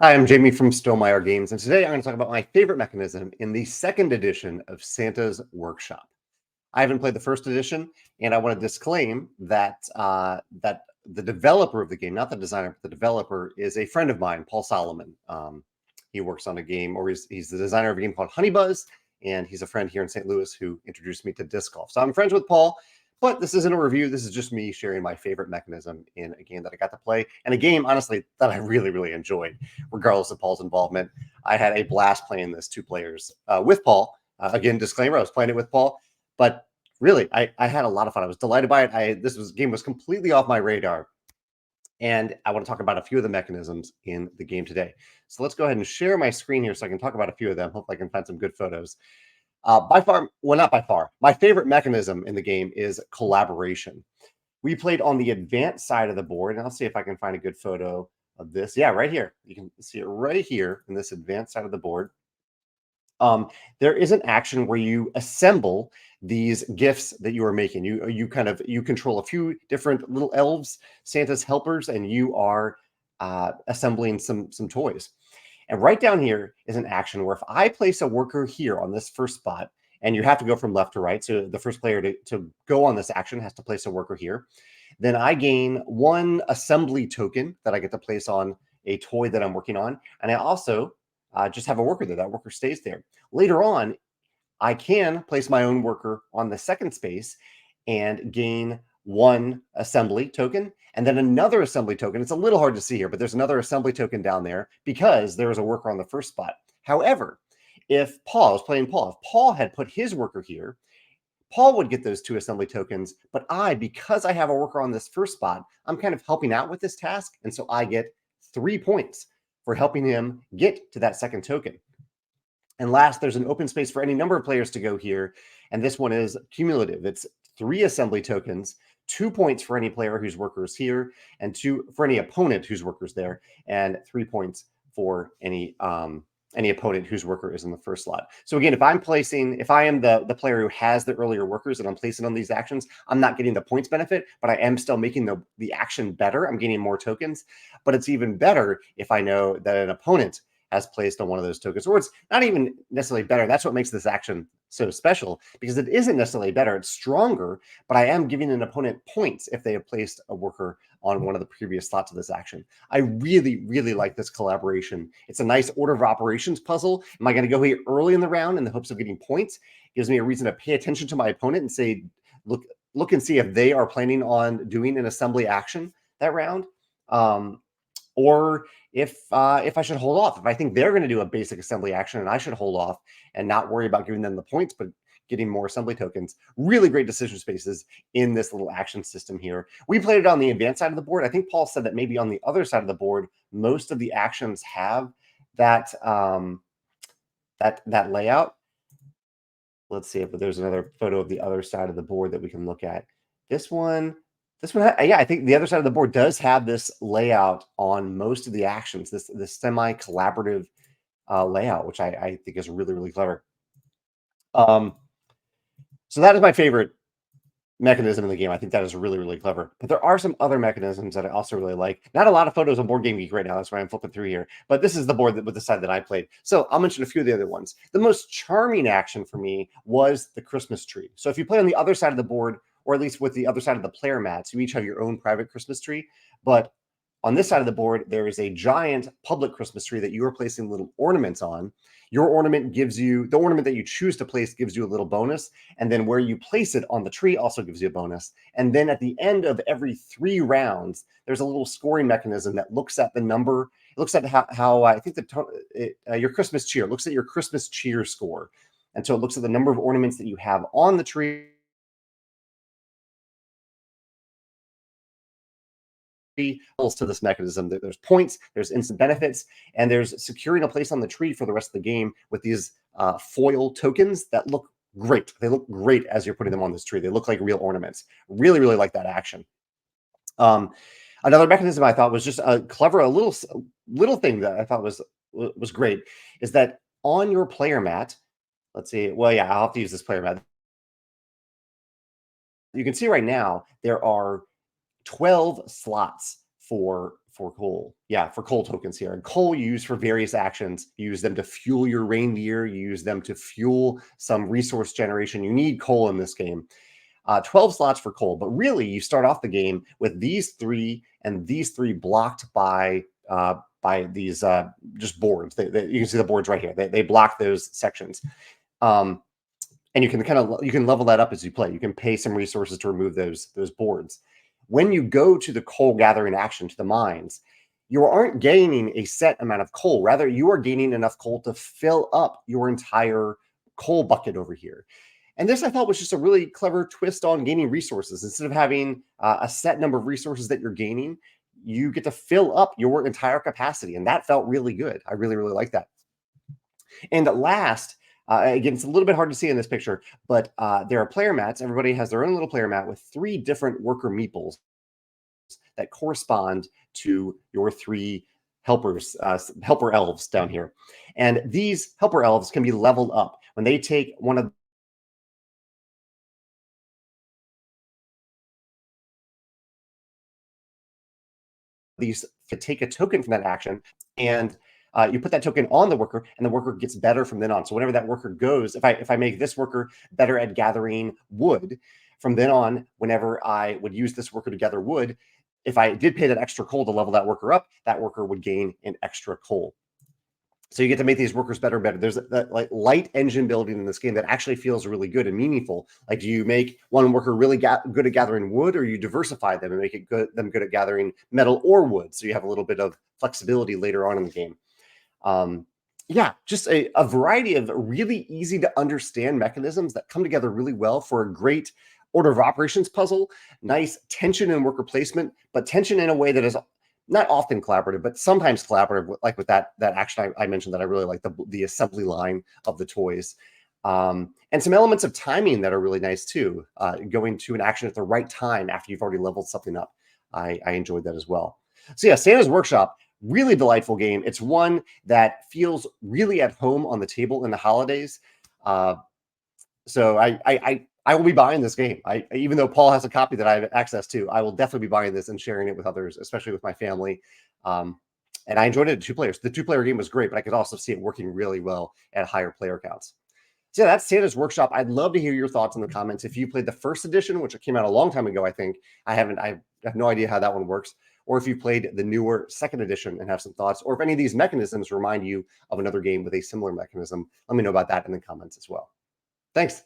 Hi, I'm Jamie from Stonemeyer Games, and today I'm going to talk about my favorite mechanism in the second edition of Santa's Workshop. I haven't played the first edition, and I want to disclaim that the developer of the game, not the designer, but the developer, is a friend of mine, Paul Solomon. He works on a game, or he's the designer of a game called Honey Buzz, and he's a friend here in St. Louis who introduced me to disc golf. So I'm friends with Paul, but this isn't a review. This is just me sharing my favorite mechanism in a game that I got to play, and a game, honestly, that I really, really enjoyed, regardless of Paul's involvement. I had a blast playing this 2 players with Paul. Again, disclaimer: I was playing it with Paul, but really, I had a lot of fun. I was delighted by it. This game was completely off my radar, and I want to talk about a few of the mechanisms in the game today. So let's go ahead and share my screen here so I can talk about a few of them. Hopefully, I can find some good photos. By far, well, not by far, my favorite mechanism in the game is collaboration. We played on the advanced side of the board, and I'll see if I can find a good photo of this. Yeah, right here. You can see it right here in this advanced side of the board. There is an action where you assemble these gifts that you are making. You control a few different little elves, Santa's helpers, and you are assembling some toys. And right down here is an action where if I place a worker here on this first spot, and you have to go from left to right, so the first player to go on this action has to place a worker here, then I gain 1 assembly token that I get to place on a toy that I'm working on, and I also just have a worker there. That worker stays there. Later on, I can place my own worker on the second space and gain 1 assembly token and then another assembly token. It's a little hard to see here, but there's another assembly token down there because there was a worker on the first spot. However, if Paul, I was playing Paul, if Paul had put his worker here, Paul would get those 2 assembly tokens, but because I have a worker on this first spot, I'm kind of helping out with this task. And so I get 3 points for helping him get to that second token. And last, there's an open space for any number of players to go here. And this one is cumulative. It's 3 assembly tokens, 2 points for any player whose worker is here, and 2 for any opponent whose worker is there, and 3 points for any opponent whose worker is in the first slot. So again, if I am the player who has the earlier workers and I'm placing on these actions, I'm not getting the points benefit, but I am still making the action better. I'm gaining more tokens, but it's even better if I know that an opponent has placed on one of those tokens, or it's not even necessarily better. That's what makes this action so special, because it isn't necessarily better. It's stronger, but I am giving an opponent points if they have placed a worker on one of the previous slots of this action. I really, really like this collaboration. It's a nice order of operations puzzle. Am I going to go here early in the round in the hopes of getting points? It gives me a reason to pay attention to my opponent and say, look and see if they are planning on doing an assembly action that round. Or if I should hold off, if I think they're going to do a basic assembly action and I should hold off and not worry about giving them the points, but getting more assembly tokens. Really great decision spaces in this little action system here. We played it on the advanced side of the board. I think Paul said that maybe on the other side of the board, most of the actions have that that layout. Let's see if there's another photo of the other side of the board that we can look at. This one, yeah, I think the other side of the board does have this layout on most of the actions, this semi-collaborative layout, which I think is really, really clever. So that is my favorite mechanism in the game. I think that is really, really clever. But there are some other mechanisms that I also really like. Not a lot of photos on Board Game Geek right now. That's why I'm flipping through here. But this is the board with the side that I played. So I'll mention a few of the other ones. The most charming action for me was the Christmas tree. So if you play on the other side of the board, or at least with the other side of the player mats, you each have your own private Christmas tree. But on this side of the board, there is a giant public Christmas tree that you are placing little ornaments on. Your ornament gives you, the ornament that you choose to place gives you a little bonus. And then where you place it on the tree also gives you a bonus. And then at the end of every 3 rounds, there's a little scoring mechanism that looks at the number. It looks at how I think your Christmas cheer, looks at your Christmas cheer score. And so it looks at the number of ornaments that you have on the tree to this mechanism. There's points, there's instant benefits, and there's securing a place on the tree for the rest of the game with these foil tokens that look great. They look great as you're putting them on this tree. They look like real ornaments. Really, really like that action. Another mechanism I thought was just a clever, a little thing that I thought was great is that on your player mat, let's see. Well, yeah, I'll have to use this player mat. You can see right now there are 12 slots for coal. Yeah, for coal tokens here. And coal you use for various actions. You use them to fuel your reindeer. You use them to fuel some resource generation. You need coal in this game. 12 slots for coal, but really you start off the game with these three and these three blocked by these just boards. You can see the boards right here. They block those sections. And you can level that up as you play. You can pay some resources to remove those boards. When you go to the coal gathering action to the mines, you aren't gaining a set amount of coal. Rather, you are gaining enough coal to fill up your entire coal bucket over here. And this I thought was just a really clever twist on gaining resources. Instead of having a set number of resources that you're gaining, you get to fill up your entire capacity. And that felt really good. I really, really like that. And at last, again, it's a little bit hard to see in this picture, but there are player mats. Everybody has their own little player mat with 3 different worker meeples that correspond to your 3 helpers, helper elves down here. And these helper elves can be leveled up. When they take one of these, to take a token from that action, and you put that token on the worker, and the worker gets better from then on. So whenever that worker goes, if I make this worker better at gathering wood, from then on, whenever I would use this worker to gather wood, if I did pay that extra coal to level that worker up, that worker would gain an extra coal. So you get to make these workers better and better. There's that like light engine building in this game that actually feels really good and meaningful. Like, do you make one worker really good at gathering wood, or you diversify them and make it good at gathering metal or wood? So you have a little bit of flexibility later on in the game. Yeah, just a variety of really easy to understand mechanisms that come together really well for a great order of operations puzzle. Nice tension and worker placement, but tension in a way that is not often collaborative, but sometimes collaborative, like with that action I mentioned that I really like, the assembly line of the toys. And some elements of timing that are really nice too, going to an action at the right time after you've already leveled something up. I enjoyed that as well. So yeah, Santa's Workshop, really delightful game. It's one that feels really at home on the table in the holidays. So I will be buying this game. Even though Paul has a copy that I have access to, I will definitely be buying this and sharing it with others, especially with my family. And I enjoyed it at 2 players. The 2-player game was great, but I could also see it working really well at higher player counts. So yeah, that's Santa's Workshop. I'd love to hear your thoughts in the comments. If you played the first edition, which came out a long time ago, I think. I have no idea how that one works. Or if you played the newer 2nd edition and have some thoughts, or if any of these mechanisms remind you of another game with a similar mechanism, let me know about that in the comments as well. Thanks.